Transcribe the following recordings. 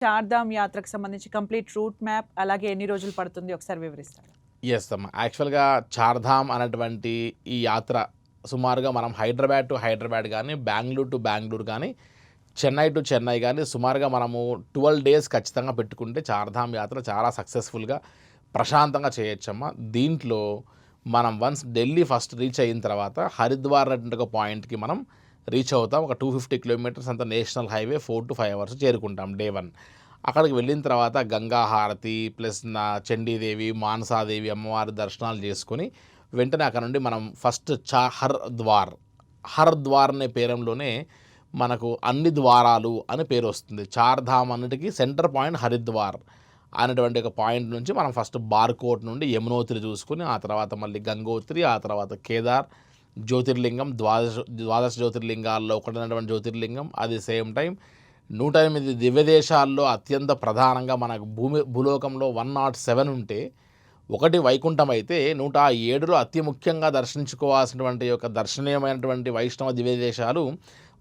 చార్ధామ్ యాత్రకు సంబంధించి complete route map, అలాగే ఎన్ని రోజులు పడుతుంది ఒకసారి వివరిస్తారా? యెస్ అమ్మ. యాక్చువల్‌గా చార్ధామ్ అనేటువంటి ఈ యాత్ర సుమారుగా మనం హైదరాబాద్ టు హైదరాబాద్ గానీ, బెంగుళూరు టు బెంగుళూరు గానీ, చెన్నై టు చెన్నై గానీ సుమారుగా మనము 12 డేస్ ఖచ్చితంగా పెట్టుకుంటే చార్ధామ్ యాత్ర చాలా సక్సెస్‌ఫుల్‌గా, ప్రశాంతంగా చేయొచ్చమ్మ. దీంట్లో మనం వన్స్ ఢిల్లీ ఫస్ట్ రీచ్ అయిన తర్వాత హరిద్వార్ అనేటువంటి ఒక పాయింట్‌కి మనం రీచ్ అవుతాం. ఒక 250 కిలోమీటర్స్ అంతా నేషనల్ హైవే 4-5 అవర్స్ చేరుకుంటాం డే 1. అక్కడికి వెళ్ళిన తర్వాత గంగా హారతి ప్లస్ చండీదేవి, మానసాదేవి అమ్మవారి దర్శనాలు చేసుకొని వెంటనే అక్కడ నుండి మనం ఫస్ట్ హర్ద్వార్ అనే పేరంలోనే మనకు అన్ని ద్వారాలు అని పేరు వస్తుంది. చార్ధామ్ అన్నిటికీ సెంటర్ పాయింట్ హరిద్వార్ అనేటువంటి ఒక పాయింట్ నుంచి మనం ఫస్ట్ బార్కోట్ నుండి యమునోత్రి చూసుకుని, ఆ తర్వాత మళ్ళీ గంగోత్రి, ఆ తర్వాత కేదార్ జ్యోతిర్లింగం, ద్వాదశ జ్యోతిర్లింగాల్లో ఒకటైనటువంటి జ్యోతిర్లింగం. అది సేమ్ టైం 108 దివ్యదేశాల్లో అత్యంత ప్రధానంగా మనకు భూలోకంలో 107 ఉంటే, ఒకటి వైకుంఠం అయితే 107లో అతి ముఖ్యంగా దర్శించుకోవాల్సినటువంటి యొక్క దర్శనీయమైనటువంటి వైష్ణవ దివ్యదేశాలు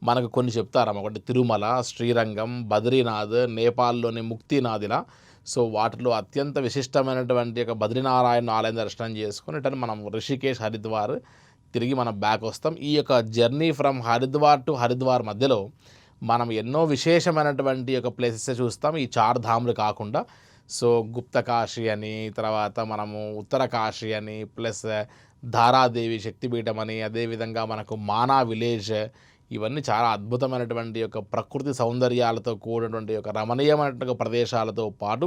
మనకు కొన్ని చెప్తారమ్మ. ఒకటి తిరుమల, శ్రీరంగం, బద్రీనాథ్, నేపాల్‌లోని ముక్తినాథ్ ఇలా. సో వాటిలో అత్యంత విశిష్టమైనటువంటి ఒక బద్రీనారాయణ ఆలయం దర్శనం చేసుకొని రిటర్న్ మనం రిషికేశ్, హరిద్వార్ తిరిగి మనం బ్యాక్ వస్తాం. ఈ యొక్క journey from Haridwar to Haridwar మధ్యలో మనం ఎన్నో విశేషమైనటువంటి యొక్క ప్లేసెస్ చూస్తాం, ఈ చార్ధామ్‌లు కాకుండా. సో గుప్తకాశీ అని, తర్వాత మనము ఉత్తర కాశీ అని, ప్లస్ ధారాదేవి శక్తిపీఠం అని, అదేవిధంగా మనకు మానా విలేజ్, ఇవన్నీ చాలా అద్భుతమైనటువంటి యొక్క ప్రకృతి సౌందర్యాలతో కూడినటువంటి ఒక రమణీయమైనటువంటి ప్రదేశాలతో పాటు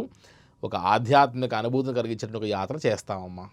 ఒక ఆధ్యాత్మిక అనుభూతిని కలిగించేటువంటి ఒక యాత్ర చేస్తామమ్మా.